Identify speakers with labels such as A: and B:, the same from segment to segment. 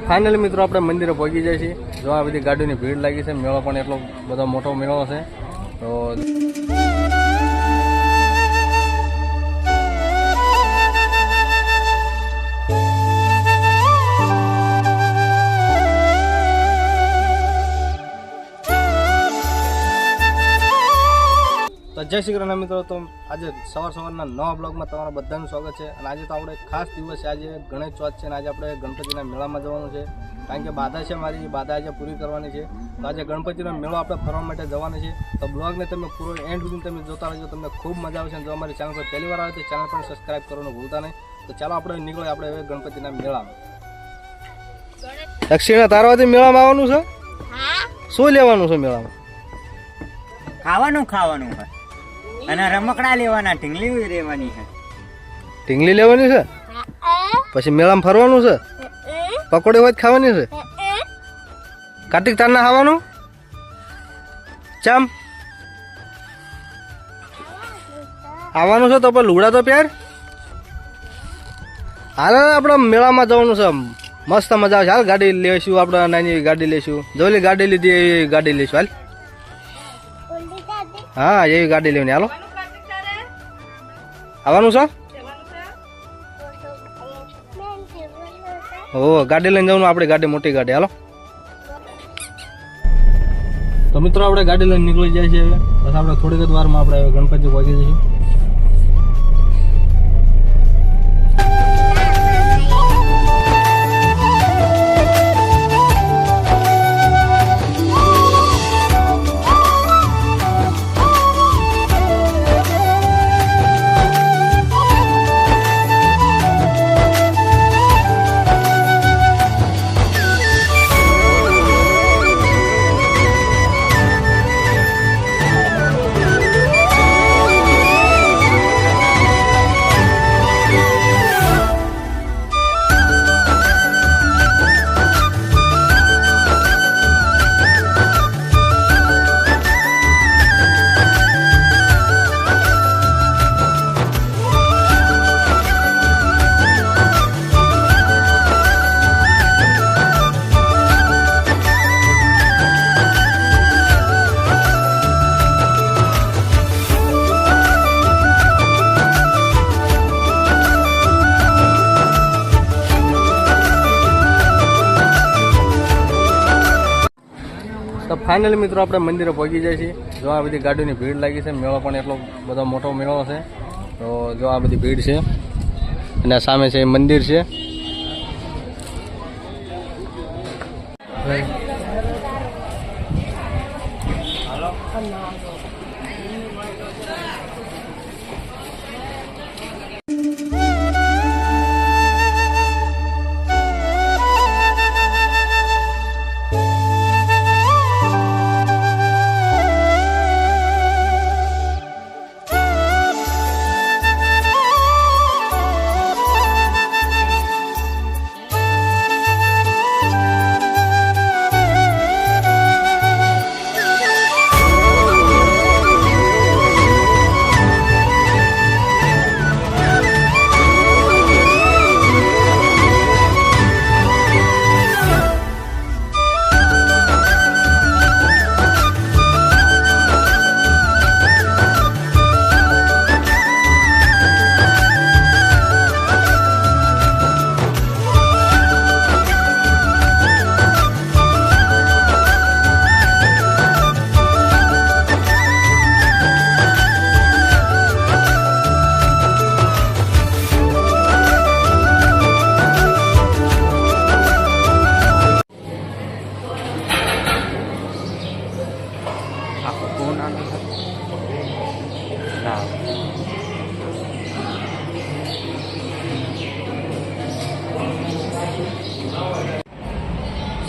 A: Finally મિત્રો આપણે મંદિરે પહોંચી જાય છે. જો આ બધી ગાડીઓની ભીડ લાગી છે. મેળો પણ એટલો બધો મોટો મેળો છે. તો જય શ્રી કૃષ્ણ મિત્રો. તો આજે સવારના નવા બ્લોગમાં તમારા બધાનું સ્વાગત છે. અને આજે તો આપણે ખાસ દિવસ છે. આજે ગણેશ ચોથ છે અને આજે આપણે ગણપતિના મેળામાં જવાનું છે. કારણ કે બાધા છે, મારી બાધા આજે પૂરી કરવાની છે. તો આજે ગણપતિનો મેળો આપણે ફરવા માટે જવાનો છે. તો બ્લોગને તમે પૂરો એન્ડ સુધી તમે જોતા રહેજો, તમને ખૂબ મજા આવશે. જો અમારી ચેનલ પર પહેલી વાર આવે તો ચેનલ પર સબસ્ક્રાઈબ કરવાનું ભૂલતા નહીં. તો ચાલો આપણે નીકળીએ આપણે હવે ગણપતિના મેળામાં. દક્ષિણા તારવાથી મેળામાં આવવાનું છે. શું લેવાનું છે મેળામાં?
B: ખાવાનું છે અને રમકડા લેવાના, ઢીંગલી લેવાની છે.
A: ઢીંગલી લેવાની છે, પછી મેળામાં ફરવાનું છે, પકોડી હોય ખાવાની છે, કાર્તિક તારના ખાવાનું. ચમ આવવાનું છે તો પણ લુગડા તો પહેર. હાલ આપણે મેળામાં જવાનું છે, મસ્ત મજા આવશે. હાલ ગાડી લઈશું, આપણે નાની ગાડી લઈશું. જોલી ગાડી લીધી એવી ગાડી લઈશું. હાલ હા એવી ગાડી લેવાની. હાલો આવવાનું છે. ઓ ગાડી લઈને જવાનું, આપણે ગાડી મોટી ગાડી. હાલો તો મિત્રો આપણે ગાડી લઈને નીકળી જાય છે. બસ આપણે થોડીક જ વારમાં આપણે ગણપતિ પહોંચી જઈશું. તો ફાઇનલી મિત્રો આપણે મંદિરે પહોંચી જાય છે. જો આ બધી ગાડીઓની ભીડ લાગી છે. મેળો પણ એટલો બધો મોટો મેળો છે. તો જો આ બધી ભીડ છે અને સામે છે મંદિર છે.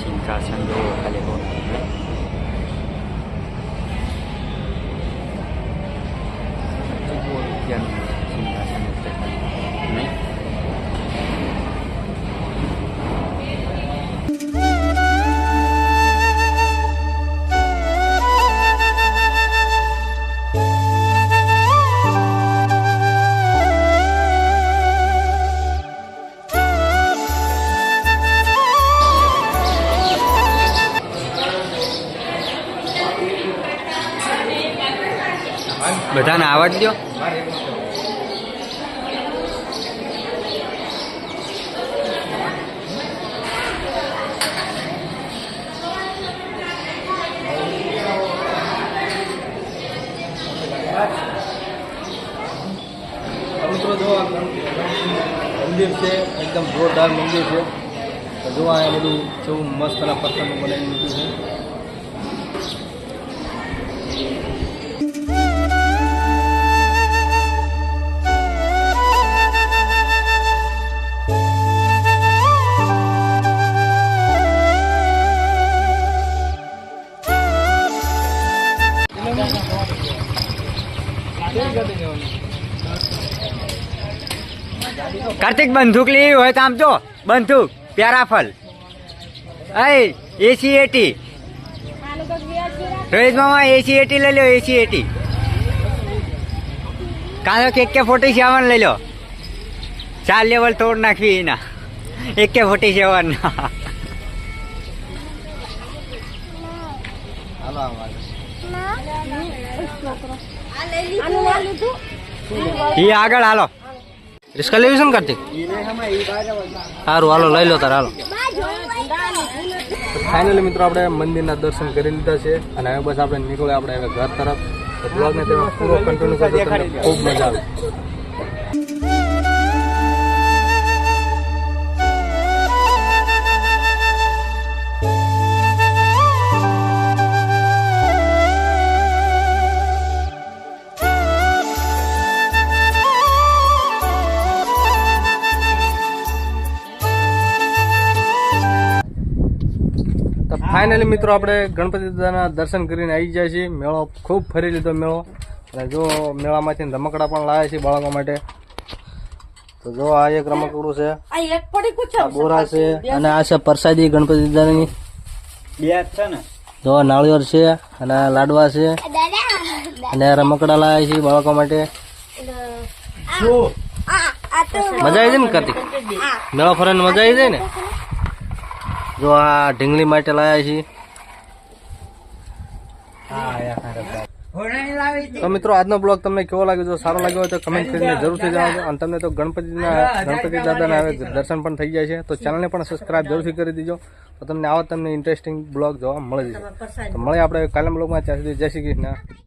B: Singkasan do kalibon. Yan singkasan ito. બધાને આવડજો.
A: મિત્રો જો આ મંદિર છે, એકદમ જોરદાર મંદિર છે. તો જો આ બધું કેવું મસ્ત અને પથ્થરનું બનાવી દીધું છે.
B: કાર્તિક બંદૂક લેવી હોય તો આમ જો બંદૂક પ્યારાફલ AC-80 રોહિત મામા AC-80 લઈ લો. AC-80 કાલો AK-47 લઈ લો. 4 લેવલ તોડ નાખવી એના AK-47.
A: હાલો આમ
B: એ આગળ હાલો.
A: રિસ્કા લેવી છે ને કાર્તિક? સારું હાલો લઈ લો તાર હાલો. ફાઇનલી મિત્રો આપણે મંદિરના દર્શન કરી લીધા છે અને હવે બસ આપણે નીકળે આપણે હવે ઘર તરફ. તો બ્લોગને તેમાં પૂરો કન્ટિન્યુ કરજો, તમને ખૂબ મજા આવે. ફાઇનલી મિત્રો આપણે ગણપતિ દાદાના દર્શન કરીને આવી જાય છીએ. મેળો ખૂબ ફરી લીધો મેળો. અને જો મેળામાંથી રમકડા પણ લાવ્યા છે બાળકો માટે. તો જો આ એક રમકડું છે, આ બોરા છે અને આ છે પ્રસાદી ગણપતિ દાદાની. જો નાળિયેર છે અને આ લાડવા છે અને આ રમકડા લાવ્યા છે બાળકો માટે. મજા આવી જાય ને કાર્તિક? મેળો ફરવાની મજા આવી જાય ને? જો આ ઢીંગલી માટે લાયા છીએ. તો મિત્રો આજનો બ્લોગ તમને કેવો લાગ્યો? જો સારો લાગ્યો હોય તો કમેન્ટ કરીને જરૂરથી જણાવજો. અને તમને તો ગણપતિ દાદાના હવે દર્શન પણ થઈ જાય છે, તો ચેનલને પણ સબસ્ક્રાઇબ જરૂરથી કરી દેજો. તો તમને આવો તમને ઇન્ટરેસ્ટિંગ બ્લોગ જોવા મળી જશે. તો મળીએ આપણે કાલના બ્લોગમાં. ત્યાં સુધી જય શ્રી કૃષ્ણ.